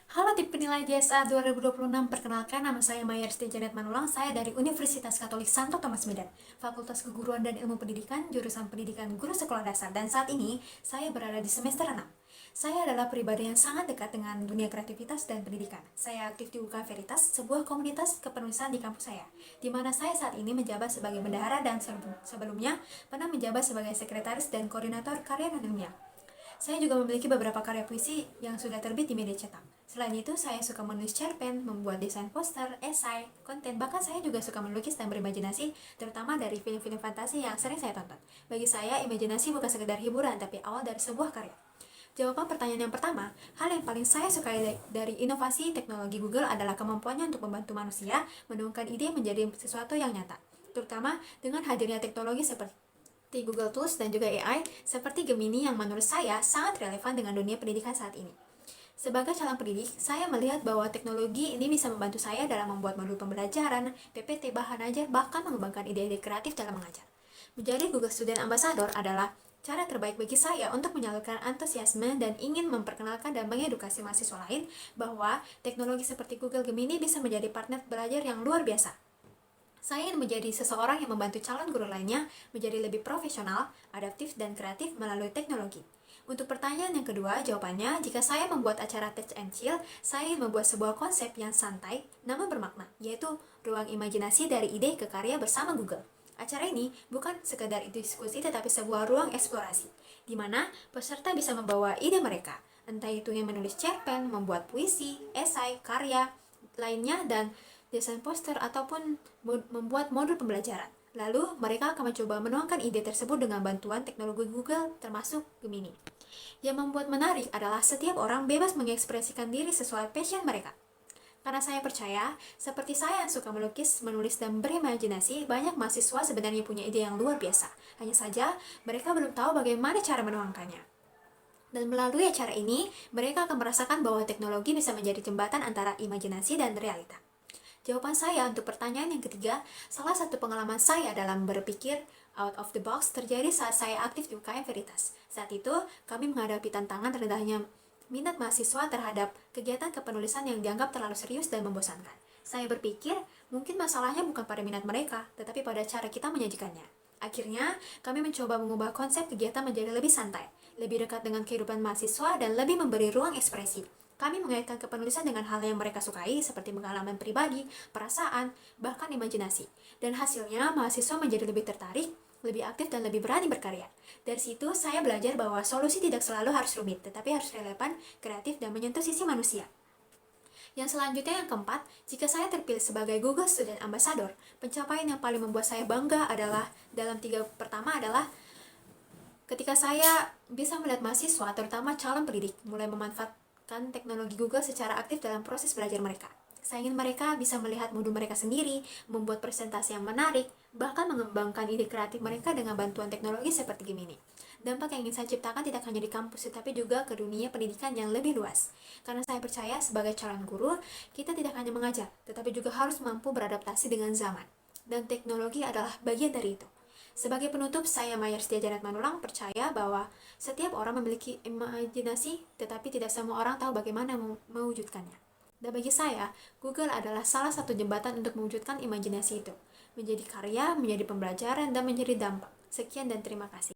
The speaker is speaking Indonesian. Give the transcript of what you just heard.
Halo tim penilai JSA 2026, perkenalkan nama saya Maya Risti Janet Manulang, saya dari Universitas Katolik Santo Thomas Medan, Fakultas Keguruan dan Ilmu Pendidikan, jurusan Pendidikan Guru Sekolah Dasar, dan saat ini saya berada di semester 6. Saya adalah pribadi yang sangat dekat dengan dunia kreativitas dan pendidikan. Saya aktif di UK Veritas, sebuah komunitas kepenulisan di kampus saya, di mana saya saat ini menjabat sebagai bendahara dan sebelumnya pernah menjabat sebagai sekretaris dan koordinator karya non ilmiah. Saya juga memiliki beberapa karya puisi yang sudah terbit di media cetak. Selain itu, saya suka menulis cerpen, membuat desain poster, esai, konten, bahkan saya juga suka melukis dan berimajinasi, terutama dari film-film fantasi yang sering saya tonton. Bagi saya, imajinasi bukan sekedar hiburan, tapi awal dari sebuah karya. Jawaban pertanyaan yang pertama, hal yang paling saya sukai dari inovasi teknologi Google adalah kemampuannya untuk membantu manusia menemukan ide menjadi sesuatu yang nyata, terutama dengan hadirnya teknologi seperti Google Tools dan juga AI seperti Gemini yang menurut saya sangat relevan dengan dunia pendidikan saat ini. Sebagai calon pendidik, saya melihat bahwa teknologi ini bisa membantu saya dalam membuat modul pembelajaran, PPT, bahan ajar, bahkan mengembangkan ide-ide kreatif dalam mengajar. Menjadi Google Student Ambassador adalah cara terbaik bagi saya untuk menyalurkan antusiasme dan ingin memperkenalkan dan mengedukasi mahasiswa lain bahwa teknologi seperti Google Gemini bisa menjadi partner belajar yang luar biasa. Saya ingin menjadi seseorang yang membantu calon guru lainnya menjadi lebih profesional, adaptif, dan kreatif melalui teknologi. Untuk pertanyaan yang kedua, jawabannya, jika saya membuat acara Touch and Chill, saya ingin membuat sebuah konsep yang santai namun bermakna, yaitu ruang imajinasi dari ide ke karya bersama Google. Acara ini bukan sekedar diskusi tetapi sebuah ruang eksplorasi, di mana peserta bisa membawa ide mereka, entah itu yang menulis cerpen, membuat puisi, esai, karya lainnya, dan desain poster ataupun membuat modul pembelajaran. Lalu, mereka akan mencoba menuangkan ide tersebut dengan bantuan teknologi Google termasuk Gemini. Yang membuat menarik adalah setiap orang bebas mengekspresikan diri sesuai passion mereka. Karena saya percaya, seperti saya yang suka melukis, menulis, dan berimajinasi, banyak mahasiswa sebenarnya punya ide yang luar biasa. Hanya saja, mereka belum tahu bagaimana cara menuangkannya. Dan melalui acara ini, mereka akan merasakan bahwa teknologi bisa menjadi jembatan antara imajinasi dan realita. Jawaban saya untuk pertanyaan yang ketiga, salah satu pengalaman saya dalam berpikir out of the box terjadi saat saya aktif di UKM Veritas. Saat itu, kami menghadapi tantangan rendahnya minat mahasiswa terhadap kegiatan kepenulisan yang dianggap terlalu serius dan membosankan. Saya berpikir, mungkin masalahnya bukan pada minat mereka, tetapi pada cara kita menyajikannya. Akhirnya, kami mencoba mengubah konsep kegiatan menjadi lebih santai, lebih dekat dengan kehidupan mahasiswa, dan lebih memberi ruang ekspresi. Kami mengaitkan kepenulisan dengan hal yang mereka sukai, seperti pengalaman pribadi, perasaan, bahkan imajinasi. Dan hasilnya, mahasiswa menjadi lebih tertarik, lebih aktif, dan lebih berani berkarya. Dari situ, saya belajar bahwa solusi tidak selalu harus rumit, tetapi harus relevan, kreatif, dan menyentuh sisi manusia. Yang selanjutnya, yang keempat, jika saya terpilih sebagai Google Student Ambassador, pencapaian yang paling membuat saya bangga adalah, dalam tiga pertama adalah, ketika saya bisa melihat mahasiswa, terutama calon pendidik, mulai memanfaatkan teknologi Google secara aktif dalam proses belajar mereka. Saya ingin mereka bisa melihat modul mereka sendiri, membuat presentasi yang menarik, bahkan mengembangkan ide kreatif mereka dengan bantuan teknologi seperti Gemini. Dampak yang ingin saya ciptakan tidak hanya di kampus, tetapi juga ke dunia pendidikan yang lebih luas. Karena saya percaya sebagai calon guru, kita tidak hanya mengajar, tetapi juga harus mampu beradaptasi dengan zaman. Dan teknologi adalah bagian dari itu. Sebagai penutup, saya Maya Setia Janet Manulang percaya bahwa setiap orang memiliki imajinasi, tetapi tidak semua orang tahu bagaimana mewujudkannya. Dan bagi saya, Google adalah salah satu jembatan untuk mewujudkan imajinasi itu, menjadi karya, menjadi pembelajaran, dan menjadi dampak. Sekian dan terima kasih.